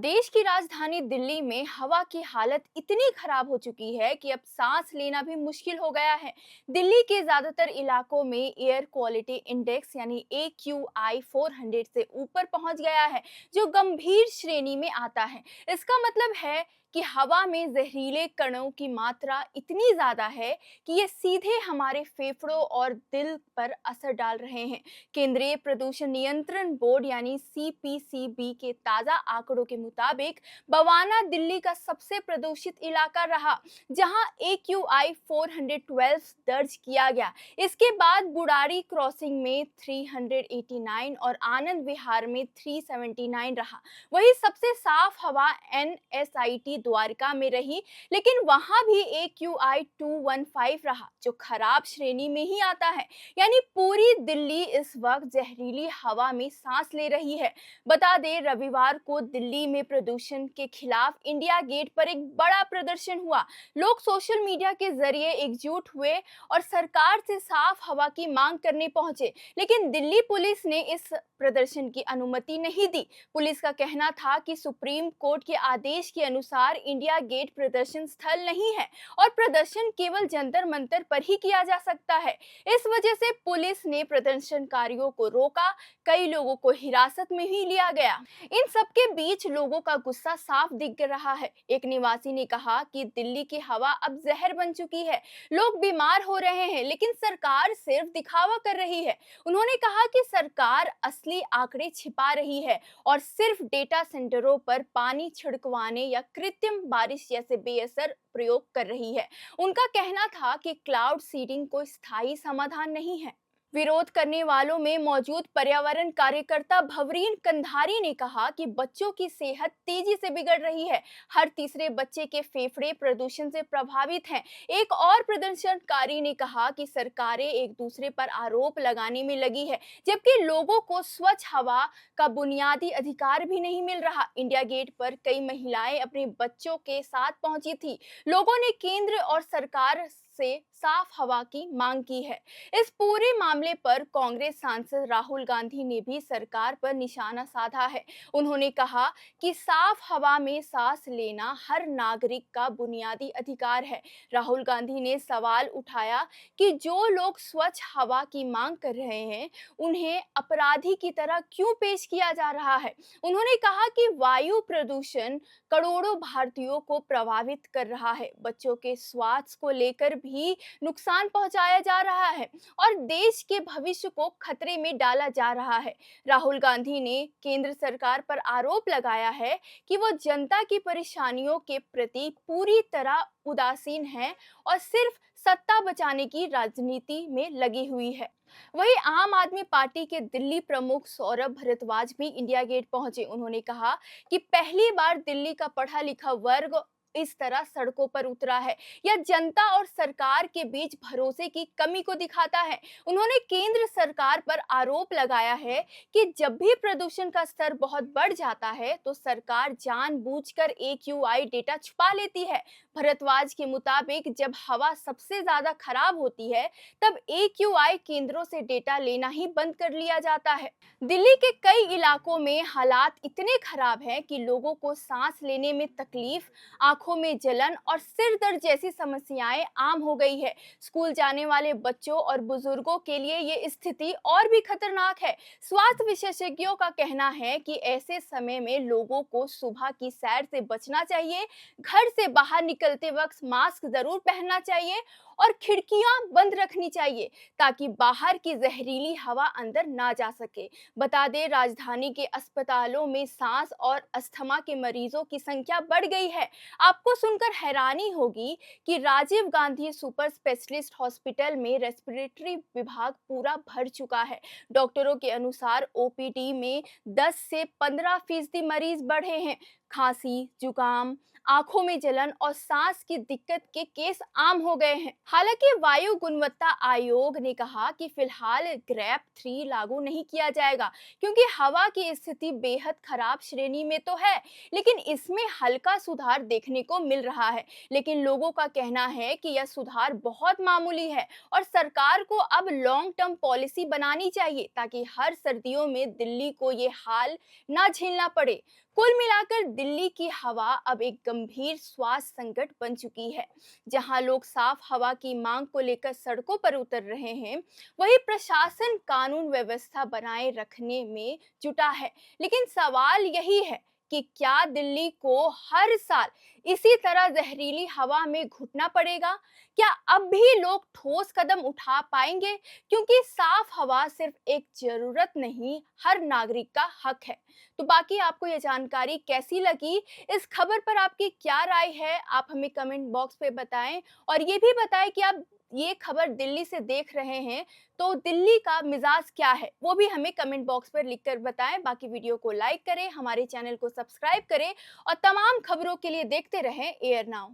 देश की राजधानी दिल्ली में हवा की हालत इतनी खराब हो चुकी है कि अब सांस लेना भी मुश्किल हो गया है। दिल्ली के ज्यादातर इलाकों में एयर क्वालिटी इंडेक्स यानी AQI 400 से ऊपर पहुंच गया है, जो गंभीर श्रेणी में आता है। इसका मतलब है कि हवा में जहरीले कणों की मात्रा इतनी ज्यादा है कि ये सीधे हमारे फेफड़ों और दिल पर असर डाल रहे हैं। केंद्रीय प्रदूषण नियंत्रण बोर्ड यानी CPCB के ताजा आंकड़ों के मुताबिक बवाना दिल्ली का सबसे प्रदूषित इलाका रहा, जहां AQI 412 दर्ज किया गया। इसके बाद बुड़ारी क्रॉसिंग में 389 और आनंद विहार में 379 रहा। वही सबसे साफ हवा NSIT द्वारका में रही, लेकिन वहां भी AQI 215 रहा, जो खराब श्रेणी में ही आता है। यानी पूरी दिल्ली इस वक्त जहरीली हवा में सांस ले रही है। बता दें, रविवार को दिल्ली में प्रदूषण के खिलाफ इंडिया गेट पर एक बड़ा प्रदर्शन हुआ। लोग सोशल मीडिया के जरिए एकजुट हुए और सरकार से साफ हवा की मांग करने पहुंचे, लेकिन दिल्ली पुलिस ने इस प्रदर्शन की अनुमति नहीं दी। पुलिस का कहना था कि सुप्रीम कोर्ट के आदेश के अनुसार इंडिया गेट प्रदर्शन स्थल नहीं है और प्रदर्शन केवल जंतर मंतर पर ही किया जा सकता है। इस वजह से पुलिस ने प्रदर्शनकारियों को रोका, कई लोगों को हिरासत में भी लिया गया। इन सब के बीच लोगों का गुस्सा साफ दिख रहा है। एक निवासी ने कहा कि दिल्ली की हवा अब जहर बन चुकी है, लोग बीमार हो रहे हैं, लेकिन सरकार सिर्फ दिखावा कर रही है। उन्होंने कहा कि सरकार असली आंकड़े छिपा रही है और सिर्फ डेटा सेंटरों पर पानी छिड़कवाने या कृत्रिम बारिश जैसे बेअसर प्रयोग कर रही है। उनका कहना था कि क्लाउड सीडिंग कोई स्थायी समाधान नहीं है। विरोध करने वालों में मौजूद पर्यावरण कार्यकर्ता भवरीन कंधारी ने कहा कि बच्चों की सेहत तेजी से बिगड़ रही है। हर तीसरे बच्चे के फेफड़े प्रदूषण से प्रभावित हैं। एक और प्रदर्शनकारी ने कहा कि सरकारें एक दूसरे पर आरोप लगाने में लगी है, जबकि लोगों को स्वच्छ हवा का बुनियादी अधिकार भी नहीं मिल रहा। इंडिया गेट पर कई महिलाएं अपने बच्चों के साथ पहुंची थी। लोगों ने केंद्र और सरकार से साफ हवा की मांग की है। इस पूरे मामले पर कांग्रेस सांसद राहुल गांधी ने भी सरकार पर निशाना साधा है। उन्होंने कहा कि साफ हवा में सांस लेना हर नागरिक का बुनियादी अधिकार है। राहुल गांधी ने सवाल उठाया कि जो लोग स्वच्छ हवा की मांग कर रहे हैं, उन्हें अपराधी की तरह क्यों पेश किया जा रहा है। उन्होंने कहा कि वायु प्रदूषण करोड़ों भारतीयों को प्रभावित कर रहा है, बच्चों के स्वास्थ्य को लेकर भी नुकसान पहुंचाया जा रहा है और देश के भविष्य को खतरे में डाला जा रहा है। राहुल गांधी ने केंद्र सरकार पर आरोप लगाया है कि वो जनता की परेशानियों के प्रति पूरी तरह उदासीन है और सिर्फ सत्ता बचाने की राजनीति में लगी हुई है। वहीं आम आदमी पार्टी के दिल्ली प्रमुख सौरभ भारद्वाज भी इंडिया गेट पहुंचे। उन्होंने कहा कि पहली बार दिल्ली का पढ़ा लिखा वर्ग इस तरह सड़कों पर उतरा है, यह जनता और सरकार के बीच भरोसे की कमी को दिखाता है। उन्होंने केंद्र सरकार पर आरोप लगाया है कि जब भी प्रदूषण का स्तर बहुत बढ़ जाता है तो सरकार जानबूझकर AQI डेटा छुपा लेती है। भारद्वाज के मुताबिक जब हवा सबसे ज्यादा खराब होती है, तब AQI केंद्रों से डेटा लेना ही बंद कर लिया जाता है। दिल्ली के कई इलाकों में हालात इतने खराब हैं कि लोगों को सांस लेने में तकलीफ, आंखों में जलन और सिर दर्द जैसी समस्याएं आम हो गई है। स्कूल जाने वाले बच्चों और बुजुर्गों के लिए ये स्थिति और भी खतरनाक है। स्वास्थ्य विशेषज्ञों का कहना है कि ऐसे समय में लोगों को सुबह की सैर से बचना चाहिए, घर से बाहर निकलते वक्त मास्क जरूर पहनना चाहिए और खिड़कियां बंद रखनी चाहिए ताकि बाहर की जहरीली हवा अंदर ना जा सके। बता दें, राजधानी के अस्पतालों में सांस और अस्थमा के मरीजों की संख्या बढ़ गई है। आपको सुनकर हैरानी होगी कि Rajiv Gandhi super specialist hospital में रेस्पिरेटरी विभाग पूरा भर चुका है। डॉक्टरों के अनुसार OPD में 10 से 15% मरीज बढ़े हैं। खांसी, जुकाम, आंखों में जलन और सांस की दिक्कत के केस आम हो गए हैं। हालांकि वायु गुणवत्ता आयोग ने कहा कि फिलहाल ग्रेप 3 लागू नहीं किया जाएगा, क्योंकि हवा की स्थिति बेहद खराब श्रेणी में तो है, लेकिन इसमें हल्का सुधार देखने को मिल रहा है। लेकिन लोगों का कहना है कि यह सुधार बहुत मामूली है और सरकार को अब लॉन्ग टर्म पॉलिसी बनानी चाहिए ताकि हर सर्दियों में दिल्ली को ये हाल ना झेलना पड़े। कुल मिलाकर दिल्ली की हवा अब एक गंभीर स्वास्थ्य संकट बन चुकी है। जहां लोग साफ हवा की मांग को लेकर सड़कों पर उतर रहे हैं, वहीं प्रशासन कानून व्यवस्था बनाए रखने में जुटा है। लेकिन सवाल यही है कि क्या दिल्ली को हर साल इसी तरह जहरीली हवा में घुटना पड़ेगा? क्या अब भी लोग ठोस कदम उठा पाएंगे? क्योंकि साफ हवा सिर्फ एक जरूरत नहीं, हर नागरिक का हक है। तो बाकी आपको ये जानकारी कैसी लगी? इस खबर पर आपकी क्या राय है? आप हमें कमेंट बॉक्स पे बताएं और ये भी बताएं कि आप ये खबर दिल्ली से देख रहे हैं, तो दिल्ली का मिजाज क्या है वो भी हमें कमेंट बॉक्स पर लिखकर बताएं। बाकी वीडियो को लाइक करें, हमारे चैनल को सब्सक्राइब करें और तमाम खबरों के लिए देखते रहें एयर नाउ।